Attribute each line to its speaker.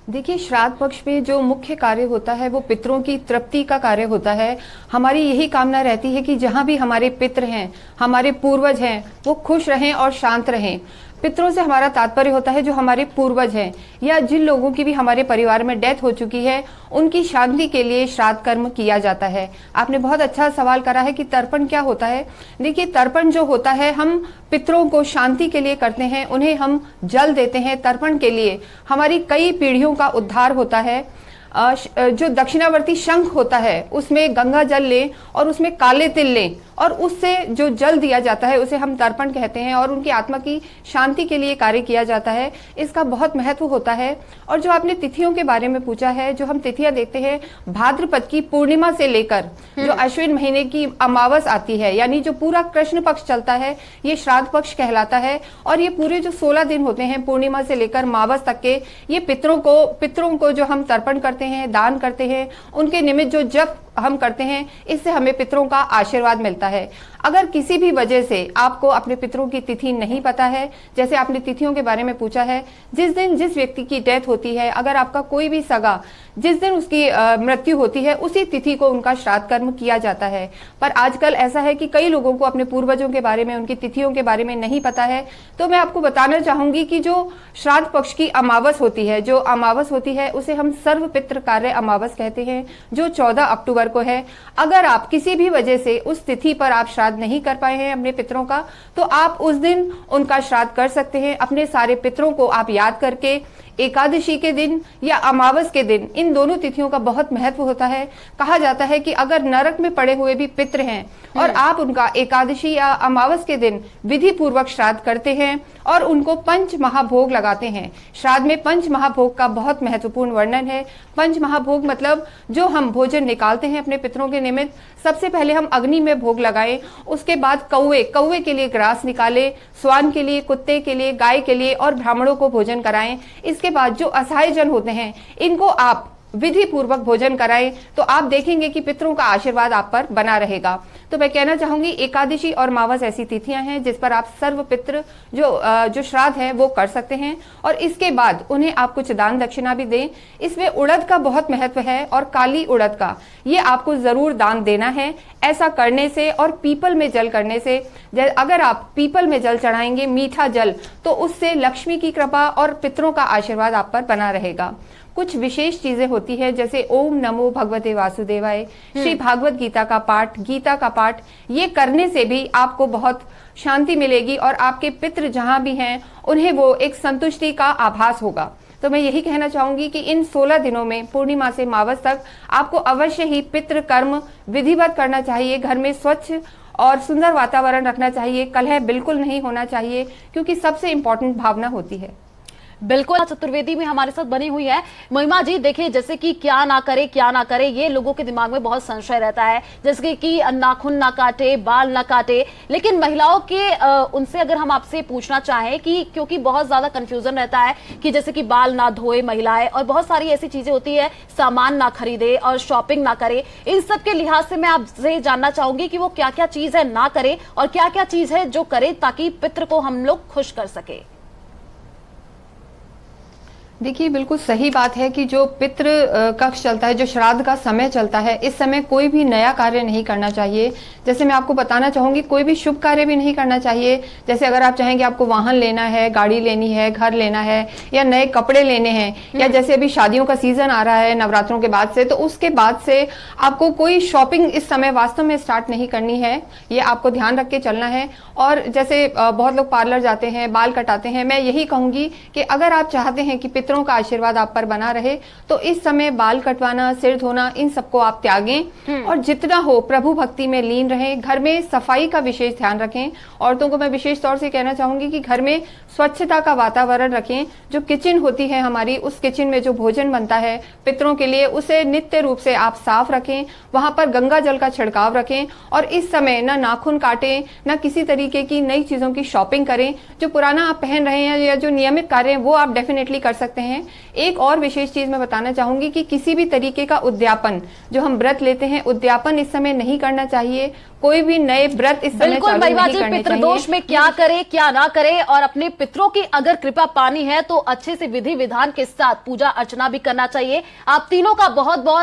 Speaker 1: देखिए, श्राद्ध पक्ष में जो मुख्य कार्य होता है वो पितरों की तृप्ति का कार्य होता है। हमारी यही कामना रहती है कि जहां भी हमारे पितर हैं, हमारे पूर्वज हैं, वो खुश रहें और शांत रहें। पितरों से हमारा तात्पर्य होता है जो हमारे पूर्वज हैं या जिन लोगों की भी हमारे परिवार में डेथ हो चुकी है, उनकी शांति के लिए श्राद्ध कर्म किया जाता है। आपने बहुत अच्छा सवाल करा है कि तर्पण क्या होता है। देखिए, तर्पण जो होता है हम पितरों को शांति के लिए करते हैं, उन्हें हम जल देते हैं। तर्पण के लिए हमारी कई पीढ़ियों का उद्धार होता है। जो दक्षिणावर्ती शंख होता है उसमें गंगा जल लें और उसमें काले तिल लें और उससे जो जल दिया जाता है उसे हम तर्पण कहते हैं और उनकी आत्मा की शांति के लिए कार्य किया जाता है। इसका बहुत महत्व होता है। और जो आपने तिथियों के बारे में पूछा है, जो हम तिथियां देखते हैं, भाद्रपद की पूर्णिमा से लेकर जो अश्विन महीने की अमावस आती है, यानी जो पूरा कृष्ण पक्ष चलता है, ये श्राद्ध पक्ष कहलाता है। और ये पूरे जो 16 दिन होते हैं पूर्णिमा से लेकर मावस तक के, ये पितरों को जो हम तर्पण करते हैं, दान करते हैं, उनके निमित्त जो जप हम करते हैं, इससे हमें पितरों का आशीर्वाद मिलता है। अगर किसी भी वजह से आपको अपने पितरों की तिथि नहीं पता है, जैसे आपने तिथियों के बारे में पूछा है, जिस दिन जिस व्यक्ति की डेथ होती है, अगर आपका कोई भी सगा जिस दिन उसकी मृत्यु होती है, उसी तिथि को उनका श्राद्ध कर्म किया जाता है। पर आजकल ऐसा है कि कई लोगों को अपने पूर्वजों के बारे में, उनकी तिथियों के बारे में नहीं पता है। तो मैं आपको बताना चाहूंगी कि जो श्राद्ध पक्ष की अमावस होती है, जो अमावस होती है उसे हम सर्व पितृ कार्य अमावस कहते हैं, जो 14 अक्टूबर को है। अगर आप किसी भी वजह से उस तिथि पर आप श्राद्ध नहीं कर पाए हैं अपने पितरों का, तो आप उस दिन उनका श्राद्ध कर सकते हैं। अपने सारे पितरों को आप याद करके एकादशी के दिन या अमावस के दिन, इन दोनों तिथियों का बहुत महत्व होता है। कहा जाता है कि अगर नरक में पड़े हुए भी पितृ हैं और आप उनका एकादशी या अमावस के दिन विधि पूर्वक श्राद्ध करते हैं और उनको पंच महाभोग लगाते हैं। श्राद्ध में पंच महाभोग का बहुत महत्वपूर्ण वर्णन है। पंच महाभोग मतलब जो हम भोजन निकालते हैं अपने पितरों के निमित्त, सबसे पहले हम अग्नि में भोग लगाएं, उसके बाद कौवे के लिए ग्रास निकाले, स्वान के लिए, कुत्ते के लिए, गाय के लिए और ब्राह्मणों को भोजन कराएं। इसके बाद जो असहाय जन होते हैं, इनको आप विधि पूर्वक भोजन कराएं, तो आप देखेंगे कि पितरों का आशीर्वाद आप पर बना रहेगा। तो मैं कहना चाहूंगी, एकादशी और मावस ऐसी तिथियां हैं जिस पर आप सर्व पितृ जो श्राद्ध है वो कर सकते हैं। और इसके बाद उन्हें आप कुछ दान दक्षिणा भी दें। इसमें उड़द का बहुत महत्व है और काली उड़द का, ये आपको जरूर दान देना है। ऐसा करने से और पीपल में जल करने से, अगर आप पीपल में जल चढ़ाएंगे, मीठा जल, तो उससे लक्ष्मी की कृपा और पितरों का आशीर्वाद आप पर बना रहेगा। कुछ विशेष चीजें होती है, जैसे ओम नमो भगवते वासुदेवाय, श्री भागवत गीता का पाठ, ये करने से भी आपको बहुत शांति मिलेगी और आपके पितृ जहां भी हैं उन्हें वो एक संतुष्टि का आभास होगा। तो मैं यही कहना चाहूंगी कि इन 16 दिनों में पूर्णिमा से मावस तक आपको अवश्य ही पितृ कर्म विधिवत करना चाहिए। घर में स्वच्छ और सुंदर वातावरण रखना चाहिए। कलह बिल्कुल नहीं होना चाहिए, क्योंकि सबसे इंपॉर्टेंट भावना होती है।
Speaker 2: बिल्कुल चतुर्वेदी में हमारे साथ बनी हुई है महिमा जी। देखिए, जैसे कि क्या ना करे ये लोगों के दिमाग में बहुत संशय रहता है, जैसे कि नाखून ना काटे, बाल ना काटे। लेकिन महिलाओं के उनसे अगर हम आपसे पूछना चाहें कि क्योंकि बहुत ज्यादा कंफ्यूजन रहता है कि जैसे कि बाल ना धोए महिलाएं, और बहुत सारी ऐसी चीजें होती है, सामान ना खरीदे और शॉपिंग ना करे। इन सब के लिहाज से मैं आपसे जानना चाहूंगी कि वो क्या क्या चीज है ना करे और क्या क्या चीज है जो करे, ताकि पितृ को हम लोग खुश कर सके।
Speaker 1: देखिए, बिल्कुल सही बात है कि जो पितृ कक्ष चलता है, जो श्राद्ध का समय चलता है, इस समय कोई भी नया कार्य नहीं करना चाहिए। जैसे मैं आपको बताना चाहूंगी, कोई भी शुभ कार्य भी नहीं करना चाहिए। जैसे अगर आप चाहेंगे आपको वाहन लेना है, गाड़ी लेनी है, घर लेना है या नए कपड़े लेने हैं, या जैसे अभी शादियों का सीजन आ रहा है नवरात्रों के बाद से, तो उसके बाद से आपको कोई शॉपिंग इस समय वास्तव में स्टार्ट नहीं करनी है। ये आपको ध्यान रख के चलना है। और जैसे बहुत लोग पार्लर जाते हैं, बाल कटाते हैं, मैं यही कहूंगी कि अगर आप चाहते हैं कि पितरों का आशीर्वाद आप पर बना रहे, तो इस समय बाल कटवाना, सिर धोना, इन सबको आप त्यागें और जितना हो प्रभु भक्ति में लीन रहें। घर में सफाई का विशेष ध्यान रखें। औरतों को मैं विशेष तौर से कहना चाहूंगी कि घर में स्वच्छता का वातावरण रखें। जो किचन होती है हमारी, उस किचन में जो भोजन बनता है पितरों के लिए, उसे नित्य रूप से आप साफ रखें। वहां पर गंगा जल का छिड़काव रखें। और इस समय ना नाखून काटें, ना किसी तरीके की नई चीजों की शॉपिंग करें। जो पुराना आप पहन रहे हैं या जो नियमित कार्य हैं वो आप डेफिनेटली कर सकते सकते हैं। एक और विशेष चीज मैं बताना चाहूंगी कि किसी भी तरीके का उद्यापन, जो हम व्रत लेते हैं, उद्यापन इस समय नहीं करना चाहिए। कोई भी नए व्रत इस समय
Speaker 2: बिल्कुल
Speaker 1: चालू
Speaker 2: महिमा
Speaker 1: नहीं
Speaker 2: जी,
Speaker 1: करने
Speaker 2: पितृदोष
Speaker 1: चाहिए।
Speaker 2: में क्या करे क्या ना करे, और अपने पितरों की अगर कृपा पानी है तो अच्छे से विधि विधान के साथ पूजा अर्चना भी करना चाहिए। आप तीनों का बहुत बहुत